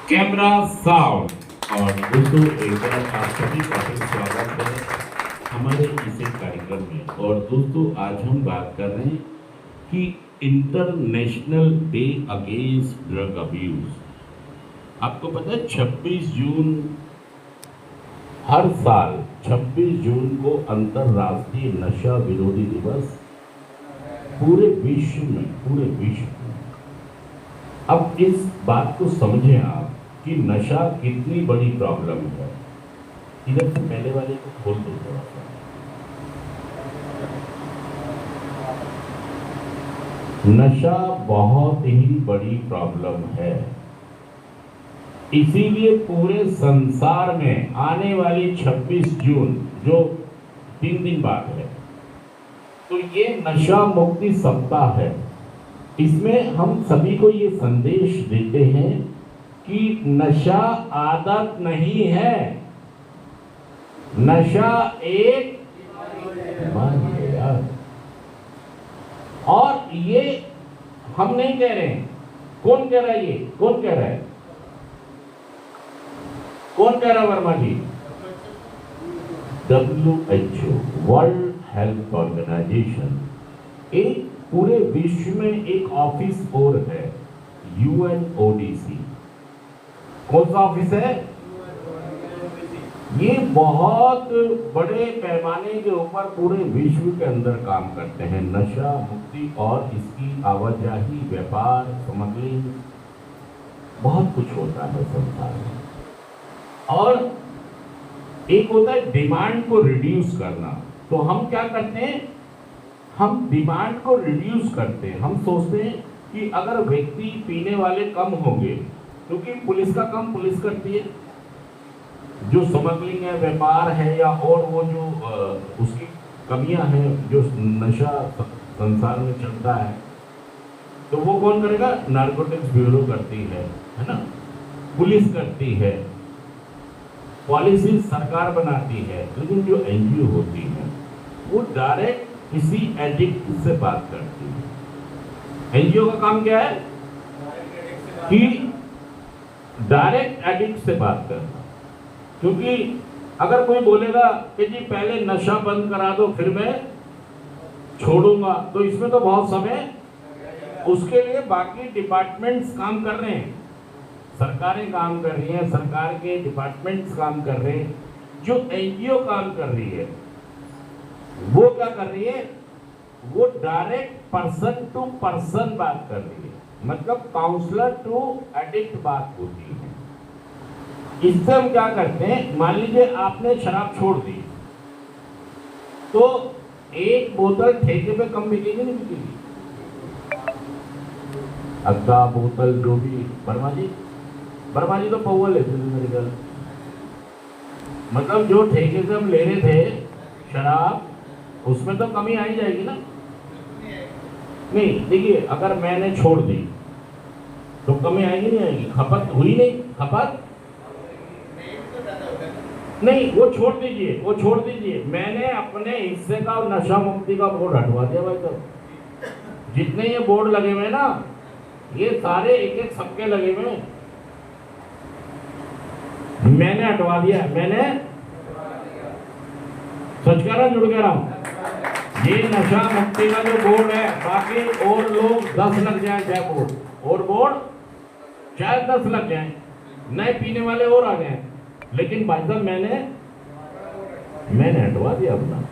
Camera sound. और दोस्तों एक बार आप सभी का फिर स्वागत है हमारे इस कार्यक्रम में। और दोस्तों आज हम बात कर रहे हैं कि international day against drug abuse. आपको पता है 26 जून हर साल 26 जून को अंतर्राष्ट्रीय नशा विरोधी दिवस पूरे विश्व में। अब इस बात को समझें आप कि नशा कितनी बड़ी प्रॉब्लम है। इधर से पहले वाले को खोल दो थोड़ा सा। नशा बहुत ही बड़ी प्रॉब्लम है, इसीलिए पूरे संसार में आने वाली 26 जून जो 3 दिन बाद है, तो ये नशा मुक्ति सप्ताह है। इसमें हम सभी को ये संदेश देते हैं कि नशा आदत नहीं है, नशा एक बीमारी है यार। और ये हम नहीं कह रहे हैं, कौन कह रहा है? ये कौन कह रहा है? कौन कह रहा है वर्मा जी? WHO वर्ल्ड हेल्थ ऑर्गेनाइजेशन एक पूरे विश्व में एक ऑफिस और है, UNODC। कौन सा ऑफिस है? ये बहुत बड़े पैमाने के ऊपर पूरे विश्व के अंदर काम करते हैं। नशा मुक्ति और इसकी आवाजाही, व्यापार, स्मगलिंग, बहुत कुछ होता है संसार में। और एक होता है डिमांड को रिड्यूस करना। तो हम क्या करते हैं? हम डिमांड को रिड्यूस करते हैं। हम सोचते हैं कि अगर व्यक्ति पीने वाले कम होंगे, क्योंकि पुलिस का काम पुलिस करती है, जो स्मगलिंग है, व्यापार है, या और वो जो उसकी कमियां हैं जो नशा संसार में चलता है, तो वो कौन करेगा? नारकोटिक्स ब्यूरो करती है ना, पुलिस करती है, पॉलिसी सरकार बनाती है। लेकिन जो NGO होती है वो डायरेक्ट किसी एडिक्ट से बात करती है। NGO का काम क्या है? कि डायरेक्ट एडिक्ट से बात करना। क्योंकि अगर कोई बोलेगा कि जी पहले नशा बंद करा दो फिर मैं छोड़ूंगा, तो इसमें तो बहुत समय, उसके लिए बाकी डिपार्टमेंट्स काम कर रहे हैं, सरकारें काम कर रही हैं, सरकार के डिपार्टमेंट्स काम कर रहे हैं। जो NGO काम कर रही है वो क्या कर रही है? वो डायरेक्ट पर्सन टू पर्सन बात कर रही है, मतलब काउंसलर टू एडिक्ट बात होती है। इससे हम क्या करते हैं? मान लीजिए आपने शराब छोड़ दी, तो एक बोतल ठेके पे कम बिकेगी नहीं बिकेगी? अद्धा बोतल जो भी वर्मा जी तो पौवा लेते थे मेरे ख्याल। मतलब जो ठेके से हम ले रहे थे शराब, उसमें तो कमी आ ही जाएगी ना। नहीं, देखिए अगर मैंने छोड़ दी तो कमी आएगी नहीं आएगी? खपत हुई नहीं, खपत नहीं, वो छोड़ दीजिए। मैंने अपने हिस्से का और नशा मुक्ति का बोर्ड हटवा दिया भाई साहब। जितने ये बोर्ड लगे हुए ना, ये सारे एक एक सबके लगे हुए, मैंने हटवा दिया। मैंने सच कह रहा, जुड़ कह रहा हूं। ये नशा मुक्ति का जो बोर्ड है, बाकी और लोग 10 लग जाए चाहे बोर्ड, और बोर्ड चाहे 10 लग जाए, नए पीने वाले और आ जाए, लेकिन भाई साहब मैंने हटवा दिया अपना।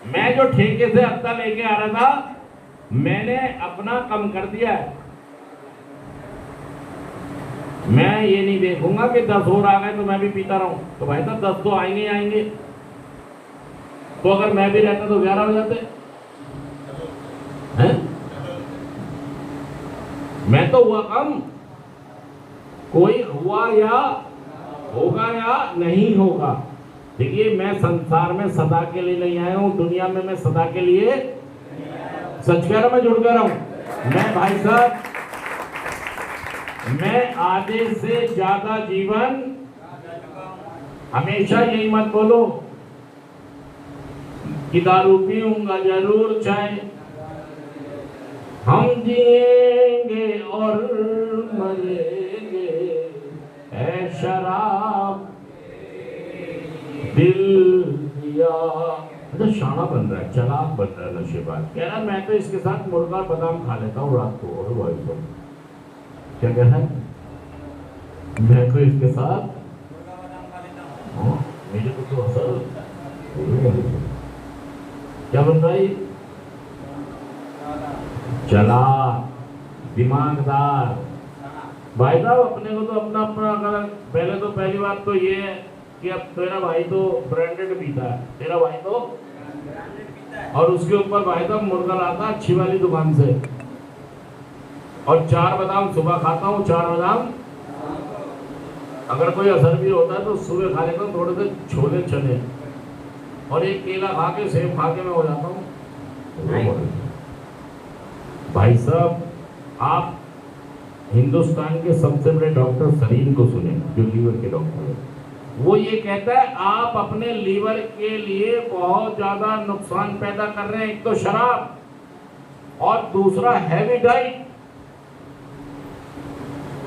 मैं जो ठेके से हफ्ता लेके आ रहा था, मैंने अपना कम कर दिया है। मैं ये नहीं देखूंगा कि 10 और आ गए तो मैं भी पीता रहूं। तो भाई साहब 10 तो आएंगे ही आएंगे। तो अगर मैं भी रहता तो 11 हो जाते हैं। मैं तो हुआ कम, कोई हुआ या होगा या नहीं होगा। देखिए मैं संसार में सदा के लिए नहीं आया हूं, दुनिया में मैं सदा के लिए, सच कह रहा मैं जुड़ कर रहा हूं। मैं भाई साहब, मैं आधे से ज्यादा जीवन, हमेशा यही मत बोलो कि दारू पीऊंगा जरूर, चाहे हम जिएंगे और मरेंगे, शराब दिल दिया। अच्छा शाना बन रहा है, चालाक बन रहा है, नशेबाज। कह रहा है मैं तो इसके साथ मुर्गा बादाम खा लेता हूँ रात को। और भाई तो क्या कह रहा है, मैं तो इसके साथ मेरे को तो असर क्या बन रहा है, चला दिमागदार। भाई साहब अपने को तो अपना अपना अगर पहले तो पहली बात तो ये है कि अब तेरा भाई तो ब्रांडेड पीता है, तेरा भाई तो, और उसके ऊपर भाई साहब मुर्गा लाता अच्छी वाली दुकान से, और 4 बादाम सुबह खाता हूँ, 4 बादाम अगर कोई असर भी होता है तो सुबह खा लेता हूँ, थोड़े से छोले चने, और एक केला खा के सेब खा के मैं हो जाता हूँ। भाई साहब आप हिंदुस्तान के सबसे बड़े डॉक्टर सलीम को सुने, जो लीवर के डॉक्टर है, वो ये कहता है आप अपने लीवर के लिए बहुत ज्यादा नुकसान पैदा कर रहे हैं। एक तो शराब और दूसरा हैवी डाइट।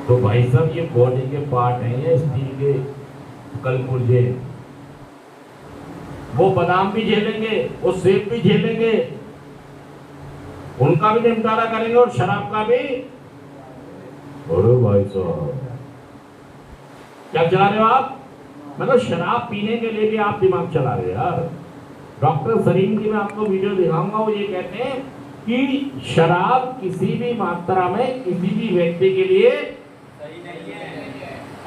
तो भाई साहब ये बॉडी के पार्ट हैं, ये स्टील के कलपुर्जे, वो बादाम भी झेलेंगे, वो सेब भी झेलेंगे, उनका भी निपटारा करेंगे और शराब का भी। अरे भाई साहब क्या चला रहे हो आप, मतलब शराब पीने के लिए भी आप दिमाग चला रहे हो यार। डॉक्टर सलीम की मैं आपको वीडियो दिखाऊंगा, वो ये कहते हैं कि शराब किसी भी मात्रा में किसी भी व्यक्ति के लिए सही नहीं है,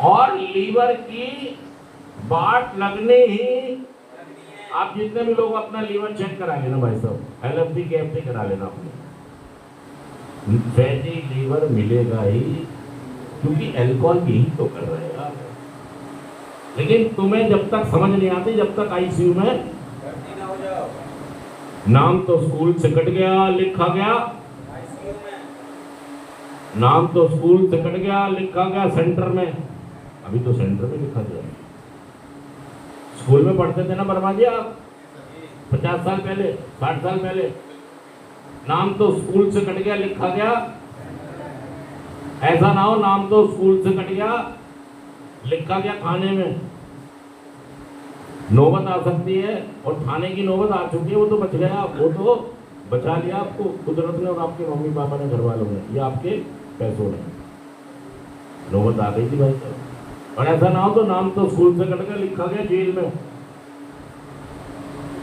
और लीवर की बाट लगने ही, आप जितने भी लोग अपना लीवर चेक करा लेना भाई साहब, LFT KFT करा लेना अपने, फैटी लीवर मिलेगा ही, क्योंकि अल्कोहल भी तो कर रहे हैं यार। लेकिन तुम्हें जब तक समझ नहीं आती, जब तक ICU में नाम तो स्कूल से कट गया लिखा गया, नाम तो स्कूल से कट गया लिखा गया सेंटर में, अभी तो सेंटर में लिखा गया। स्कूल में पढ़ते थे ना वर्मा जी आप, 50 साल पहले, 60 साल पहले, नाम तो स्कूल से कट गया लिखा गया। ऐसा ना हो नाम तो स्कूल से कट गया लिखा गया थाने में, नौबत आ सकती है, और थाने की नौबत आ चुकी है, वो तो बच गया, वो तो बचा लिया आपको कुदरत ने और आपके मम्मी पापा ने, घर वालों ने, या आपके पैसों ने, नौबत आ गई थी भाई साहब। और ऐसा ना हो तो नाम तो स्कूल से कट गया लिखा गया जेल में,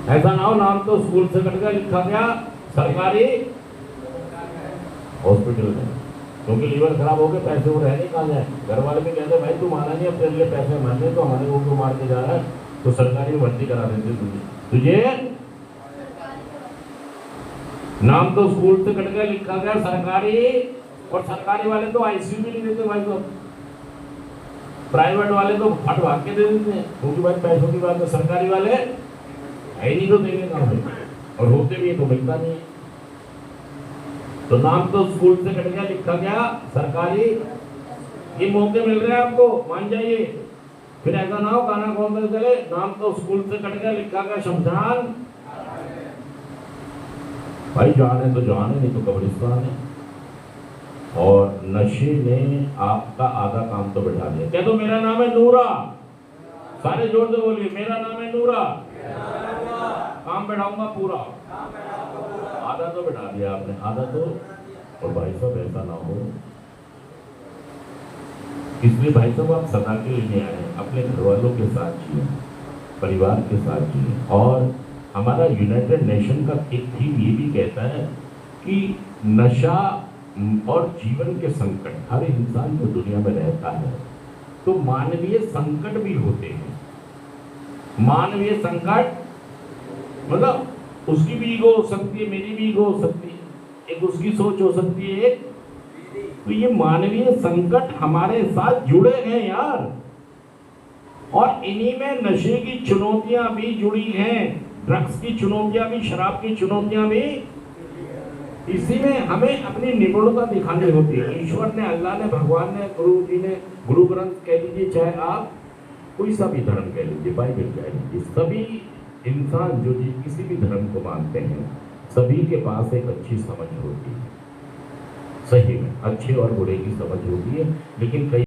ऐसा ना हो नाम तो स्कूल से कट गया लिखा गया सरकारी हॉस्पिटल में, क्योंकि लीवर खराब हो गए, पैसे वो रहने कहाँ जाए। घर वाले भी कहते भाई तू माना नहीं, अब तेरे लिए पैसे मारने, तो हमारे को क्यों मार के जा रहा है, तो सरकारी में भर्ती करा देते तुझे। नाम तो स्कूल से कट गया लिखा गया सरकारी, और सरकारी वाले तो ICU भी नहीं देते भाई साहब, प्राइवेट वाले तो फट भाग के दे देते हैं, क्योंकि भाई पैसों की बात है, सरकारी वाले है ही नहीं तो देंगे कहाँ पे, और होते भी है तो मिलता नहीं। तो नाम तो स्कूल से कट गया लिखा गया सरकारी, ये मौके मिल रहे हैं आपको, मान जाइए। फिर ऐसा ना हो गाना कौन सा चले, नाम तो स्कूल से कट गया लिखा गया शमशान, भाई जान है तो जान है, नहीं तो कब्रिस्तान है। और नशे ने आपका आधा काम तो बैठा दिया। कह दो मेरा नाम है नूरा, सारे जोर से बोलिए मेरा नाम है नूरा, काम बैठाऊंगा पूरा, आधा तो बैठा दिया आपने, आधा तो। और भाई साहब ऐसा ना हो, इसलिए भाई साहब आप सदा के लिए आए हैं, अपने घर वालों के साथ जिए, परिवार के साथ जिए। और हमारा यूनाइटेड नेशन का एक थीम ये भी कहता है कि नशा और जीवन के संकट, हर इंसान जो दुनिया में रहता है तो मानवीय संकट भी होते हैं। मानवीय संकट मतलब उसकी भी ईगो हो सकती है, मेरी भी ईगो हो सकती है, एक उसकी सोच हो सकती है, एक तो ये मानवीय संकट हमारे साथ जुड़े हैं यार। और इन्हीं में नशे की चुनौतियां भी जुड़ी हैं, ड्रग्स की चुनौतियां भी, शराब की चुनौतियां भी। इसी में हमें अपनी निपुणता दिखानी होती है। ईश्वर ने, अल्लाह ने, भगवान ने, गुरु जी ने, गुरु ग्रंथ कह लीजिए, चाहे आप कोई सा भी धर्म कह लीजिए, बाइबल कह लीजिए, सभी इंसान जो जी किसी भी धर्म को मानते हैं, सभी के पास एक अच्छी समझ होती है, सही में अच्छे और बुरे की समझ होती है। लेकिन कई